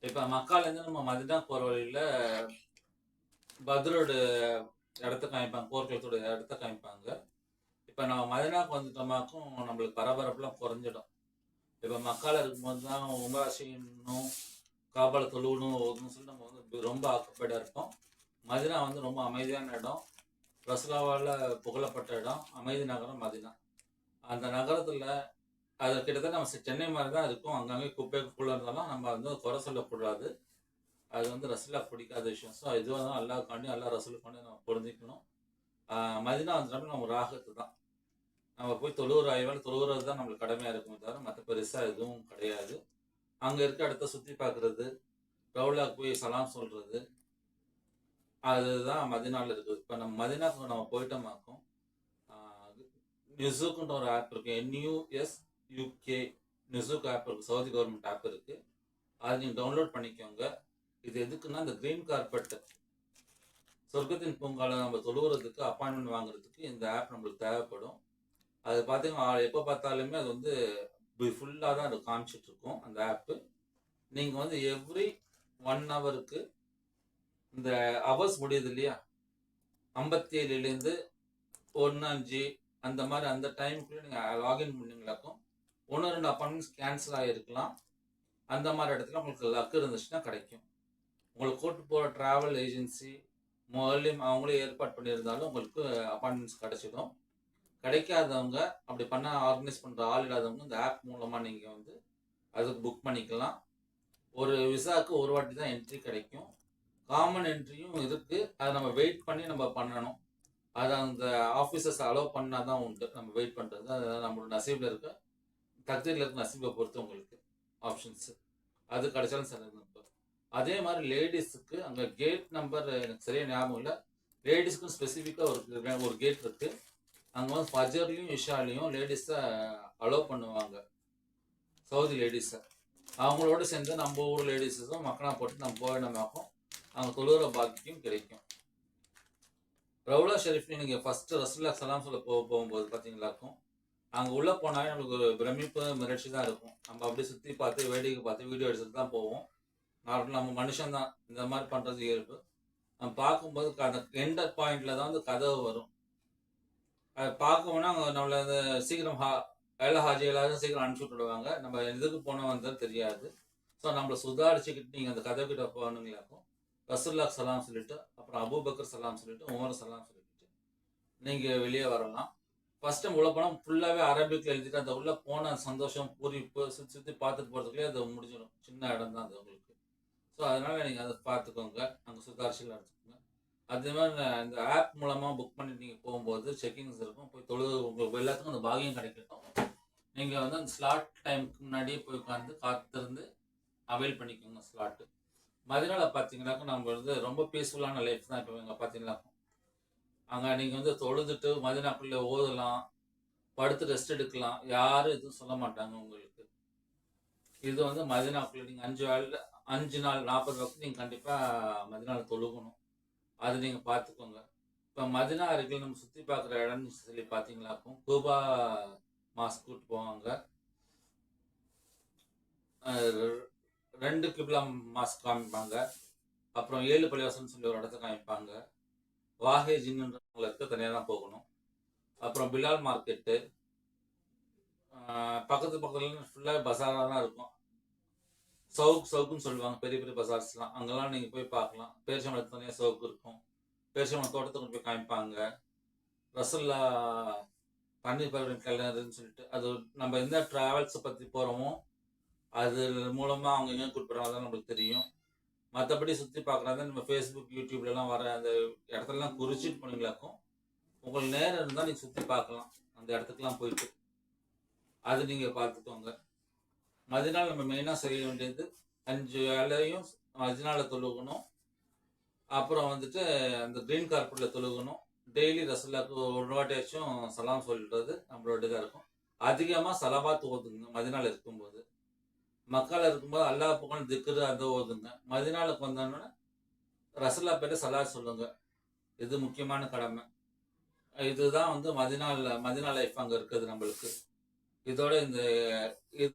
இப்ப மக்காலேருந்து நம்ம மதினா போற வழியில பத்ரோட இடத்த காமிப்பாங்க, போர்க்களத்தோட இடத்த காமிப்பாங்க. இப்ப நம்ம மதினாக்கு வந்துட்டோமாக்கும் நம்மளுக்கு பரபரப்புலாம் குறைஞ்சிடும். இப்ப மக்கால இருக்கும்போது தான் உம்ரா செய்யணும், காபால தொழுகணும் சொல்லி நம்ம வந்து ரொம்ப ஆக்குப்பைடா இருப்போம். மதினா வந்து ரொம்ப அமைதியான இடம், ரசுலாவால புகழப்பட்ட இடம், அமைதி நகரம் மதினா. அந்த நகரத்துல அது கிட்டத்தட்ட நம்ம சென்னை மாதிரி தான் இருக்கும். அங்கங்கே குப்பைக்குள்ள இருந்தாலும் நம்ம வந்து குறை சொல்லக்கூடாது. அது வந்து ரசூலா பிடிக்காத விஷயம். ஸோ இதுவாக தான் அல்லாஹ்க்காண்டி அல்லா ரசூலுக்காண்டி நம்ம பொருந்திக்கணும். மதினா வந்துட்டோம்னா நம்ம ராகத்து தான். நம்ம போய் தொழுவுற ஆய்வால் தொழுவுறது தான் நம்மளுக்கு கடமையாக இருக்குமே தவிர மற்ற பெருசாக எதுவும் கிடையாது. அங்கே இருக்க இடத்த சுற்றி பார்க்குறது, ரவுலாக்கு போய் சலாம் சொல்கிறது, அதுதான் மதினாவில் இருக்குது. இப்போ நம்ம மதினாக்கு நம்ம போயிட்டோமாக்கும் நிசுக்குன்ற ஒரு ஆப் இருக்குது. NUSUK நிசுக் ஆப் இருக்குது. சவுதி கவர்மெண்ட் ஆப் இருக்குது. அதை நீங்கள் டவுன்லோட் பண்ணிக்கோங்க. இது எதுக்குன்னா இந்த கிரீன் கார்பெட் சொர்க்கத்தின் பூங்கால நம்ம தொழுவுறதுக்கு அப்பாயின்மெண்ட் வாங்குறதுக்கு இந்த ஆப் நம்மளுக்கு தேவைப்படும். அது பார்த்தீங்கன்னா எப்போ பார்த்தாலுமே அது வந்து ஃபுல்லாக தான் அது காமிச்சிட்டு இருக்கும் அந்த ஆப்பு. நீங்கள் வந்து எவ்ரி 1 ஹவருக்கு இந்த ஹவர்ஸ் முடியுது இல்லையா, 57லேருந்து 1:05 அந்த மாதிரி அந்த டைமுக்குள்ளே நீங்கள் லாகின் பண்ணீங்களாக்கும் 1-2 அப்பாயின்மெண்ட்ஸ் கேன்சல் ஆகிருக்கலாம். அந்த மாதிரி இடத்துல உங்களுக்கு லக் இருந்துச்சுன்னா கிடைக்கும். உங்களுக்கு கூட்டு போகிற ட்ராவல் ஏஜென்சி முதல்லையும் அவங்களே ஏற்பாடு பண்ணியிருந்தாலும் உங்களுக்கு அப்பாயின்மெண்ட்ஸ் கிடைச்சிடும். கிடைக்காதவங்க, அப்படி பண்ண ஆர்கனைஸ் பண்ணுற ஆள் இல்லாதவங்க இந்த ஆப் மூலமாக நீங்கள் வந்து அதுக்கு புக் பண்ணிக்கலாம். ஒரு விசாவுக்கு ஒரு வாட்டி தான் என்ட்ரி கிடைக்கும். காமன் என்ட்ரியும் இருக்குது. அதை நம்ம வெயிட் பண்ணி நம்ம பண்ணணும். அதை அந்த ஆஃபீஸர்ஸ் அலோவ் பண்ணால் தான் உண்டு நம்ம வெயிட் பண்ணுறது. அது நம்மளோட நசீபில் இருக்க தக்தீரில் இருக்க நசீபை பொறுத்து உங்களுக்கு ஆப்ஷன்ஸு அது கிடைச்சாலும் சரி. அதே மாதிரி லேடிஸுக்கு அங்கே கேட் நம்பர் எனக்கு சரியாக ஞாபகம் இல்லை. லேடிஸுக்கும் ஸ்பெசிஃபிக்காக ஒரு கேட் இருக்குது. அங்கே வந்து ஃபஜர்லையும் இஷாலையும் லேடிஸை அலோவ் பண்ணுவாங்க, சவுதி லேடிஸை. அவங்களோட சேர்ந்து நம்ம ஊர் லேடிஸும் மக்களாக போட்டு நம்ம போயிடமாக்கும் அவங்க தொழுகிற பாக்கியம் கிடைக்கும். ரவுலா ஷெரீஃப்லையும் நீங்கள் ஃபஸ்ட்டு ரசூலுல்லாஹ் ஸல்லல்லாஹு அலைஹி வஸல்லம் போகும்போது பார்த்தீங்களாக்கும் அங்கே உள்ளே போனாலே நம்மளுக்கு ஒரு பிரமிப்பு மிரட்சி தான் இருக்கும். நம்ம அப்படியே சுற்றி பார்த்து வேடிக்கை பார்த்து வீடியோ எடுத்துட்டு தான் போவோம். நார்மலாக நம்ம மனுஷன் தான் இந்த மாதிரி பண்ணுறது இயல்பு. நம்ம பார்க்கும்போது அந்த எண்டர் பாயிண்டில் தான் வந்து கதவு வரும். அதை பார்க்கணும்னா அவங்க நம்மளை அந்த சீக்கிரம் எல்லா ஹாஜி எல்லாரும் சீக்கிரம் அனுப்பிச்சி விட்டுடுவாங்க. நம்ம எதுக்கு போனோம் வந்தது தெரியாது. ஸோ நம்மளை சுதாரிச்சுக்கிட்டு நீங்கள் அந்த கதவு கிட்ட போகணுங்களாக்கும் ரசூலுல்லாஹ் சலாம் சொல்லிட்டு, அப்புறம் அபூபக்கர் சலாம் சொல்லிட்டு, உமர் சலாம் சொல்லிட்டு நீங்கள் வெளியே வரலாம். ஃபர்ஸ்ட் டைம் உள்ள போனால் ஃபுல்லாகவே அரபிக்கில் எழுதிட்டு அந்த உள்ளே போன சந்தோஷம் பூரிப்பு சுற்றி சுற்றி பார்த்துட்டு போகிறதுக்குள்ளே அது முடிஞ்சிடும். சின்ன இடம் தான் அது உங்களுக்கு. ஸோ அதனால் நீங்கள் அதை பார்த்துக்கோங்க, அங்கே சுதாரிச்சில் எடுத்துக்கோங்க. அதே மாதிரி இந்த ஆப் மூலமாக புக் பண்ணி நீங்கள் போகும்போது செக்கிங்ஸ் இருக்கும். போய் உங்களுக்கு எல்லாத்துக்கும் அந்த பாகியம் கிடைக்கட்டும். நீங்கள் வந்து அந்த ஸ்லாட் டைமுக்கு முன்னாடியே போய் உட்காந்து காத்திருந்து அவைல் பண்ணிக்கோங்க ஸ்லாட்டு. மதினால பார்த்தீங்கன்னாக்கும் நம்ம வந்து ரொம்ப பீஸ்ஃபுல்லான லைஃப் தான். இப்போ இங்கே பார்த்தீங்கன்னாக்கும் அங்கே நீங்கள் வந்து தொழுதுட்டு மதினாக்குள்ளே ஓதலாம், படுத்து ரெஸ்ட் எடுக்கலாம், யாரும் எதுவும் சொல்ல மாட்டாங்க உங்களுக்கு. இது வந்து மதினாக்குள்ளே நீங்கள் 5 நாள் 40 வரைக்கும் நீங்கள் கண்டிப்பாக மதினாவில் தொழுகணும். அது நீங்கள் பார்த்துக்கோங்க. இப்போ மதினா அருகில் நம்ம சுற்றி பார்க்குற இடம்னு சொல்லி பார்த்தீங்களாக்கும் கூபா மாஸ்க் கூட்டு போவாங்க. 2 கிப்லா மாஸ்க் காமிப்பாங்க. அப்புறம் 7 பள்ளிவாசல்னு சொல்லி ஒரு இடத்த காமிப்பாங்க. வாஹே ஜின்னுன்றவங்களுக்கு தனியாக தான் போகணும். அப்புறம் பிலால் மார்க்கெட்டு பக்கத்தில் ஃபுல்லாக பசாராக தான் இருக்கும். சவுக்குன்னு சொல்லுவாங்க, பெரிய பெரிய பசார்ஸ்லாம். அங்கெல்லாம் நீங்கள் போய் பார்க்கலாம். பேரிச்சம்பழத்து தனியாக சவுக்கு இருக்கும். பேரிச்சம்பழம் தோட்டத்துக்கு போய் காமிப்பாங்க. ரசுல்லா தண்ணீர் பருவம் கிணறுன்னு சொல்லிட்டு அது நம்ம எந்த ட்ராவல்ஸை பற்றி போகிறோமோ அது மூலமாக அவங்க எங்கே கூப்பிட்றாங்க தான் நம்மளுக்கு தெரியும். மற்றபடி சுற்றி பார்க்குறாங்க நம்ம ஃபேஸ்புக் யூடியூப்லலாம் வர அந்த இடத்துலலாம் குறிச்சிட்டு போனீங்களாக்கும் உங்களுக்கு நேரம் இருந்தால் நீங்கள் சுற்றி பார்க்கலாம் அந்த இடத்துக்குலாம் போயிட்டு. அது நீங்கள் பார்த்துக்கோங்க. மதினால நம்ம மெயினாக செய்ய வேண்டியது 5 வேலையும் மதினால தொழுகணும். அப்புறம் வந்துட்டு அந்த கிரீன் கார்பெட்டில் தொழுகணும். டெய்லி ரசூலுல்லாஹ்க்கு ஒரு வாட்டியாச்சும் சலாம் சொல்லிடுறது நம்மளோட இதாக இருக்கும். அதிகமாக சலவாத் ஓதுங்க மதினால இருக்கும்போது. மக்கால இருக்கும்போது அல்லாஹ் புகழ் திக்ரு அதை ஓதுங்க. மதினாலுக்கு வந்தோன்னா ரசூலுல்லாஹ் பேர்ல சலாத் சொல்லுங்க. இது முக்கியமான கடமை. இதுதான் வந்து மதினா லைஃப் அங்கே இருக்குது நம்மளுக்கு. இதோட இந்த